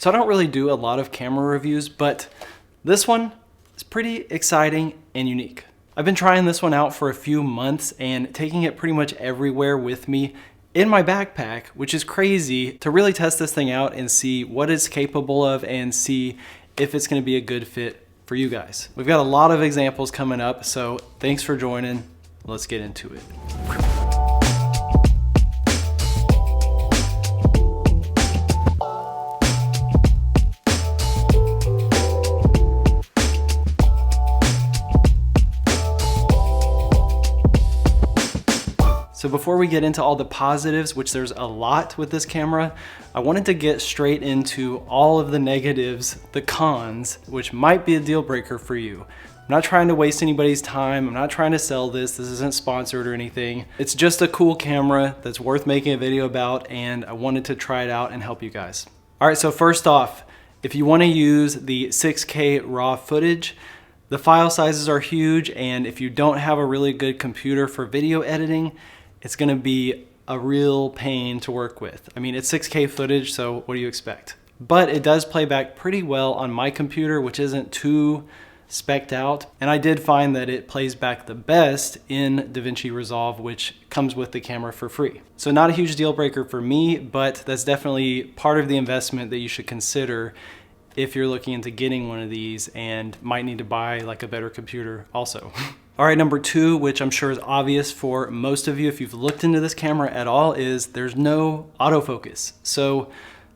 So I don't really do a lot of camera reviews, but this one is pretty exciting and unique. I've been trying this one out for a few months and taking it pretty much everywhere with me in my backpack, which is crazy to really test this thing out and see what it's capable of and see if it's going to be a good fit for you guys. We've got a lot of examples coming up, so thanks for joining. Let's get into it. So before we get into all the positives, which there's a lot with this camera, I wanted to get straight into all of the negatives, the cons, which might be a deal breaker for you. I'm not trying to waste anybody's time. I'm not trying to sell this. This isn't sponsored or anything. It's just a cool camera that's worth making a video about, and I wanted to try it out and help you guys. All right, so first off, if you want to use the 6K RAW footage, the file sizes are huge, and if you don't have a really good computer for video editing, it's gonna be a real pain to work with. I mean, it's 6K footage, so what do you expect? But it does play back pretty well on my computer, which isn't too spec'd out. And I did find that it plays back the best in DaVinci Resolve, which comes with the camera for free. So not a huge deal breaker for me, but that's definitely part of the investment that you should consider if you're looking into getting one of these and might need to buy like a better computer also. All right, number two, which I'm sure is obvious for most of you if you've looked into this camera at all, is there's no autofocus. So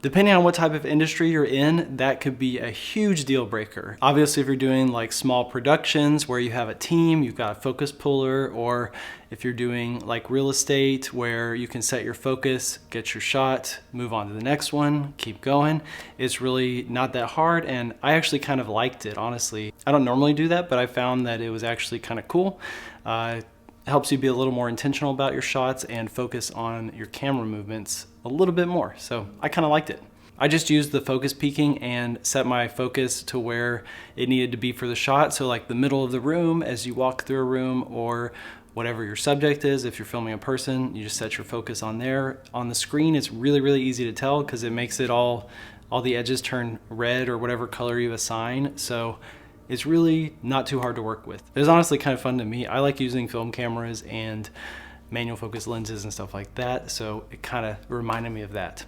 depending on what type of industry you're in, that could be a huge deal breaker. Obviously, if you're doing like small productions where you have a team, you've got a focus puller, or if you're doing like real estate where you can set your focus, get your shot, move on to the next one, keep going, it's really not that hard. And I actually kind of liked it, honestly. I don't normally do that, but I found that it was actually kind of cool. Helps you be a little more intentional about your shots and focus on your camera movements a little bit more. So I kind of liked it. I just used the focus peaking and set my focus to where it needed to be for the shot. So like the middle of the room as you walk through a room, or whatever your subject is. If you're filming a person, you just set your focus on there. On the screen, it's really, really easy to tell because it makes it all the edges turn red or whatever color you assign. So it's really not too hard to work with. It was honestly kind of fun to me. I like using film cameras and manual focus lenses and stuff like that, so it kind of reminded me of that.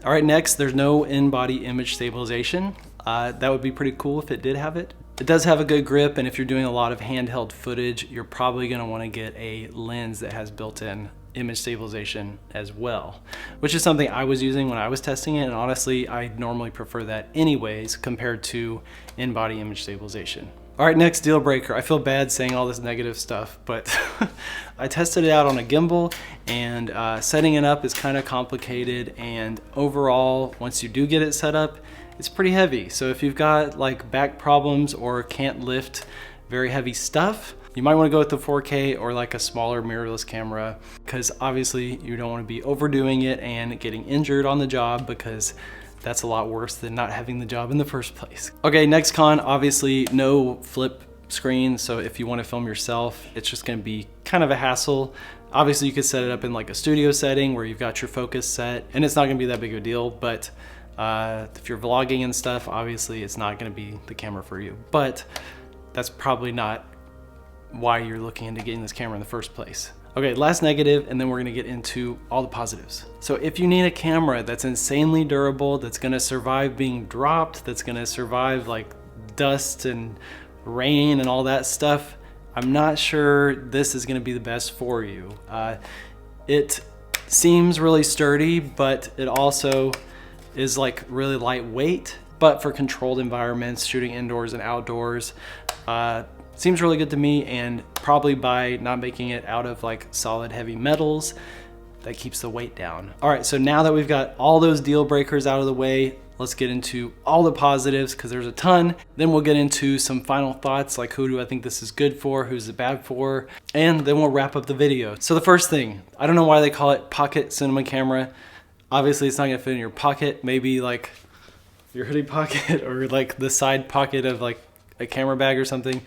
All right, next, there's no in-body image stabilization. That would be pretty cool if it did have it. It does have a good grip, and if you're doing a lot of handheld footage, you're probably gonna wanna get a lens that has built-in image stabilization as well, which is something I was using when I was testing it, and honestly, I normally prefer that anyways compared to in-body image stabilization. All right, next deal breaker. I feel bad saying all this negative stuff, but I tested it out on a gimbal, and setting it up is kind of complicated, and overall, once you do get it set up, it's pretty heavy. So if you've got like back problems or can't lift very heavy stuff, you might want to go with the 4K or like a smaller mirrorless camera, because obviously you don't want to be overdoing it and getting injured on the job, because that's a lot worse than not having the job in the first place. Okay, next con, obviously no flip screen. So if you want to film yourself, it's just going to be kind of a hassle. Obviously you could set it up in like a studio setting where you've got your focus set, and it's not going to be that big of a deal, but if you're vlogging and stuff, obviously it's not going to be the camera for you. But that's probably not why you're looking into getting this camera in the first place. Okay, last negative, and then we're gonna get into all the positives. So if you need a camera that's insanely durable, that's gonna survive being dropped, that's gonna survive like dust and rain and all that stuff, I'm not sure this is gonna be the best for you. It seems really sturdy, but it also is like really lightweight, but for controlled environments, shooting indoors and outdoors, seems really good to me, and probably by not making it out of like solid heavy metals, that keeps the weight down. All right, so now that we've got all those deal breakers out of the way, let's get into all the positives, because there's a ton. Then we'll get into some final thoughts, like who do I think this is good for, who's it bad for, and then we'll wrap up the video. So the first thing, I don't know why they call it pocket cinema camera. Obviously it's not gonna fit in your pocket, maybe like your hoodie pocket or like the side pocket of like a camera bag or something.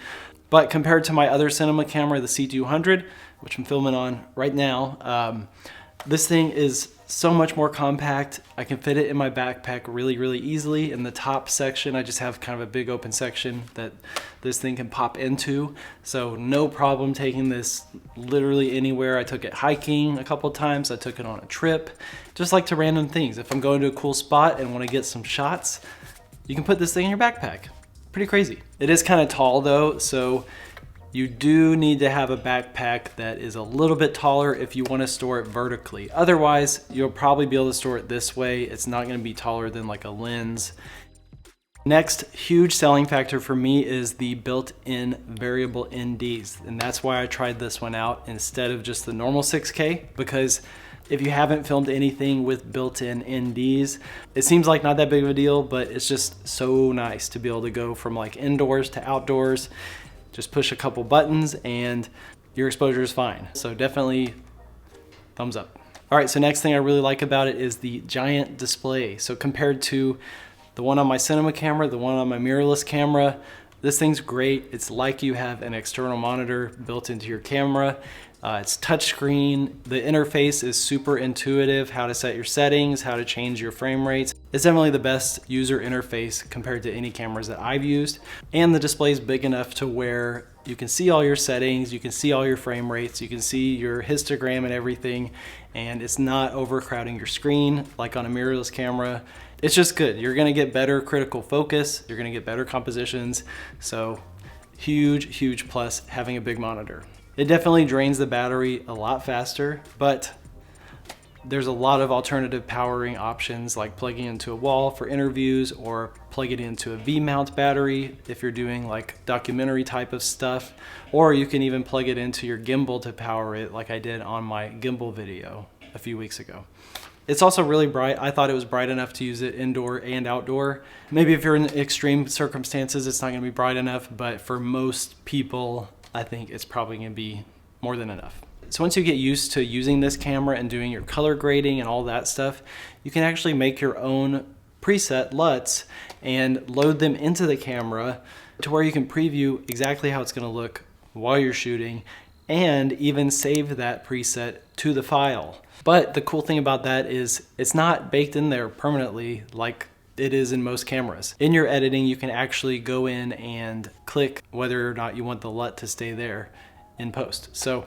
But compared to my other cinema camera, the C200, which I'm filming on right now, This thing is so much more compact. I can fit it in my backpack really easily. In the top section, I just have kind of a big open section that this thing can pop into. So no problem taking this literally anywhere. I took it hiking a couple times. I took it on a trip, just like to random things. If I'm going to a cool spot and want to get some shots, you can put this thing in your backpack. Pretty crazy. It is kind of tall though, so you do need to have a backpack that is a little bit taller if you want to store it vertically. Otherwise, you'll probably be able to store it this way. It's not going to be taller than like a lens. Next huge selling factor for me is the built-in variable NDs. And that's why I tried this one out instead of just the normal 6K, because if you haven't filmed anything with built-in NDs, it seems like not that big of a deal, but it's just so nice to be able to go from like indoors to outdoors. Just push a couple buttons and your exposure is fine. So definitely thumbs up. All right, so next thing I really like about it is the giant display. So compared to the one on my cinema camera, the one on my mirrorless camera, this thing's great. It's like you have an external monitor built into your camera. It's touchscreen. The interface is super intuitive, how to set your settings, how to change your frame rates. It's definitely the best user interface compared to any cameras that I've used. And the display is big enough to where you can see all your settings, you can see all your frame rates, you can see your histogram and everything, and it's not overcrowding your screen like on a mirrorless camera. It's just good. You're gonna get better critical focus, you're gonna get better compositions, so huge plus having a big monitor. It definitely drains the battery a lot faster, but there's a lot of alternative powering options like plugging into a wall for interviews or plug it into a V-mount battery if you're doing like documentary type of stuff, or you can even plug it into your gimbal to power it like I did on my gimbal video a few weeks ago. It's also really bright. I thought it was bright enough to use it indoor and outdoor. Maybe if you're in extreme circumstances, it's not gonna be bright enough, but for most people, I think it's probably gonna be more than enough. So once you get used to using this camera and doing your color grading and all that stuff, you can actually make your own preset LUTs and load them into the camera to where you can preview exactly how it's gonna look while you're shooting and even save that preset to the file. But the cool thing about that is it's not baked in there permanently like it is in most cameras. In your editing, you can actually go in and click whether or not you want the LUT to stay there in post. So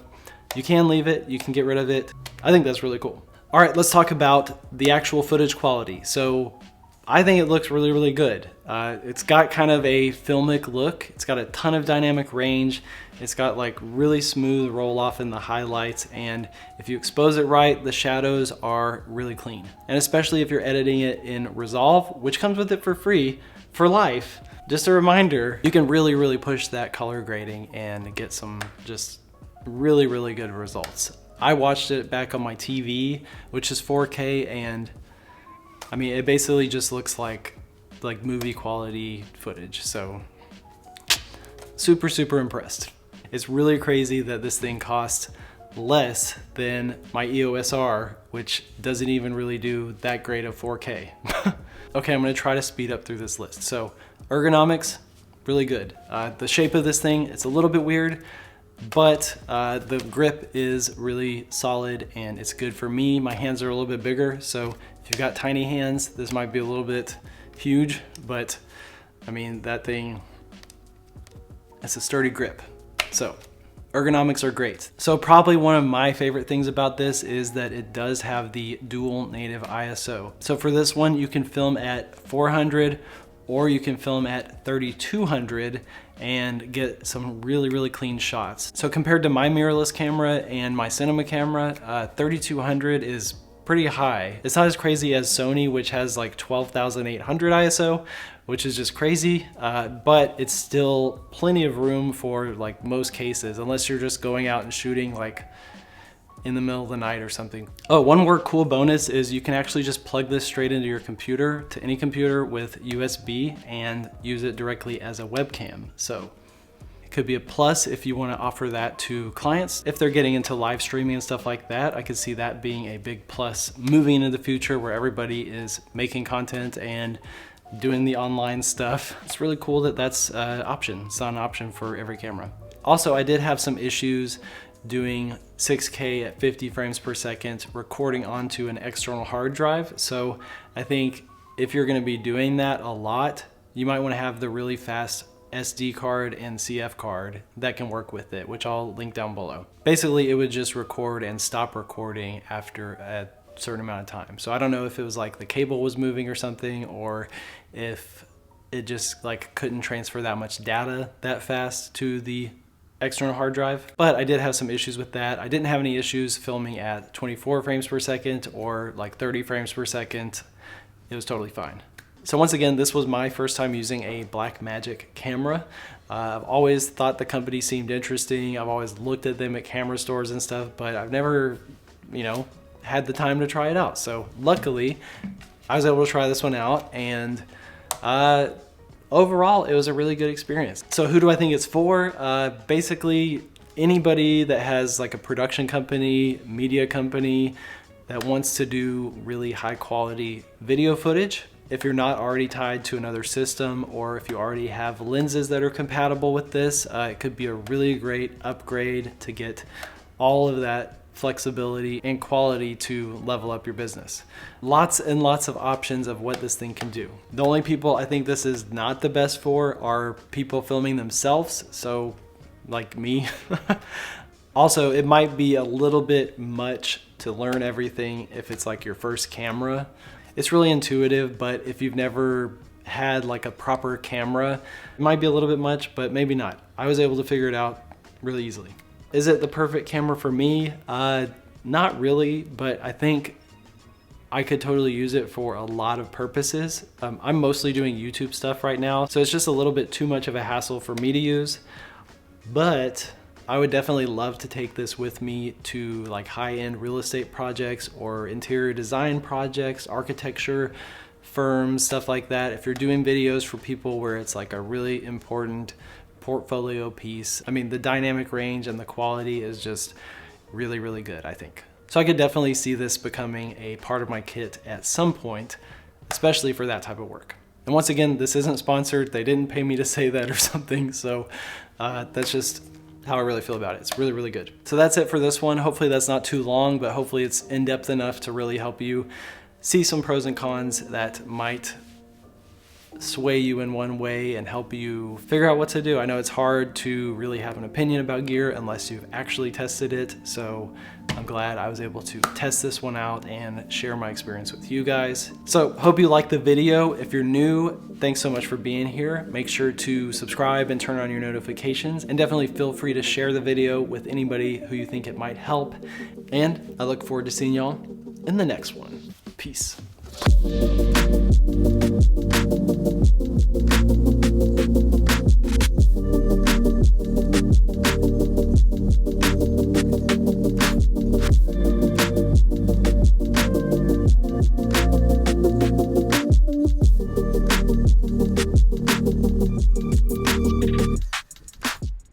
you can leave it, you can get rid of it. I think that's really cool. All right, let's talk about the actual footage quality. So I think it looks really good. It's got kind of a filmic look. It's got a ton of dynamic range. It's got like really smooth roll off in the highlights. And if you expose it right, the shadows are really clean. And especially if you're editing it in Resolve, which comes with it for free for life. Just a reminder, you can really push that color grading and get some just really good results. I watched it back on my TV, which is 4K, and I mean, it basically just looks like movie quality footage. So super impressed. It's really crazy that this thing costs less than my EOS R, which doesn't even really do that great of 4K. Okay, I'm gonna try to speed up through this list. So ergonomics, really good. The shape of this thing, it's a little bit weird, but the grip is really solid and it's good for me. My hands are a little bit bigger, so if you've got tiny hands, this might be a little bit huge, but I mean, that thing, it's a sturdy grip. So ergonomics are great. So probably one of my favorite things about this is that it does have the dual native ISO. So for this one, you can film at 400 or you can film at 3200 and get some really clean shots. So compared to my mirrorless camera and my cinema camera, 3200 is pretty high. It's not as crazy as Sony, which has like 12,800 ISO, which is just crazy, but it's still plenty of room for like most cases, unless you're just going out and shooting like in the middle of the night or something. Oh, one more cool bonus is you can actually just plug this straight into your computer, to any computer with USB, and use it directly as a webcam. So it could be a plus if you want to offer that to clients. If they're getting into live streaming and stuff like that, I could see that being a big plus moving into the future where everybody is making content and doing the online stuff. It's really cool that that's an option. It's not an option for every camera. Also, I did have some issues doing 6K at 50 frames per second, recording onto an external hard drive. So I think if you're gonna be doing that a lot, you might wanna have the really fast SD card and CF card that can work with it, which I'll link down below. Basically, it would just record and stop recording after a certain amount of time. So I don't know if it was like the cable was moving or something, or if it just like couldn't transfer that much data that fast to the external hard drive. But I did have some issues with that. I didn't have any issues filming at 24 frames per second or like 30 frames per second. It was totally fine. So once again, this was my first time using a Blackmagic camera. I've always thought the company seemed interesting. I've always looked at them at camera stores and stuff, but I've never, had the time to try it out. So luckily, I was able to try this one out, and overall, it was a really good experience. So who do I think it's for? Basically, anybody that has like a production company, media company that wants to do really high quality video footage. If you're not already tied to another system, or if you already have lenses that are compatible with this, it could be a really great upgrade to get all of that flexibility and quality to level up your business. Lots and lots of options of what this thing can do. The only people I think this is not the best for are people filming themselves, so like me. Also, it might be a little bit much to learn everything if it's like your first camera. It's really intuitive, but if you've never had like a proper camera, it might be a little bit much, but maybe not. I was able to figure it out really easily. Is it the perfect camera for me? Not really, but I think I could totally use it for a lot of purposes. I'm mostly doing YouTube stuff right now, so it's just a little bit too much of a hassle for me to use, but I would definitely love to take this with me to like high-end real estate projects or interior design projects, architecture firms, stuff like that. If you're doing videos for people where it's like a really important portfolio piece, I mean, the dynamic range and the quality is just really, really good, I think. So I could definitely see this becoming a part of my kit at some point, especially for that type of work. And once again, this isn't sponsored. They didn't pay me to say that or something. So that's just how I really feel about it. It's really, really good. So that's it for this one. Hopefully that's not too long, but hopefully it's in-depth enough to really help you see some pros and cons that might sway you in one way and help you figure out what to do. I know it's hard to really have an opinion about gear unless you've actually tested it. So I'm glad I was able to test this one out and share my experience with you guys. So hope you liked the video. If you're new, thanks so much for being here. Make sure to subscribe and turn on your notifications, and definitely feel free to share the video with anybody who you think it might help. And I look forward to seeing y'all in the next one. Peace.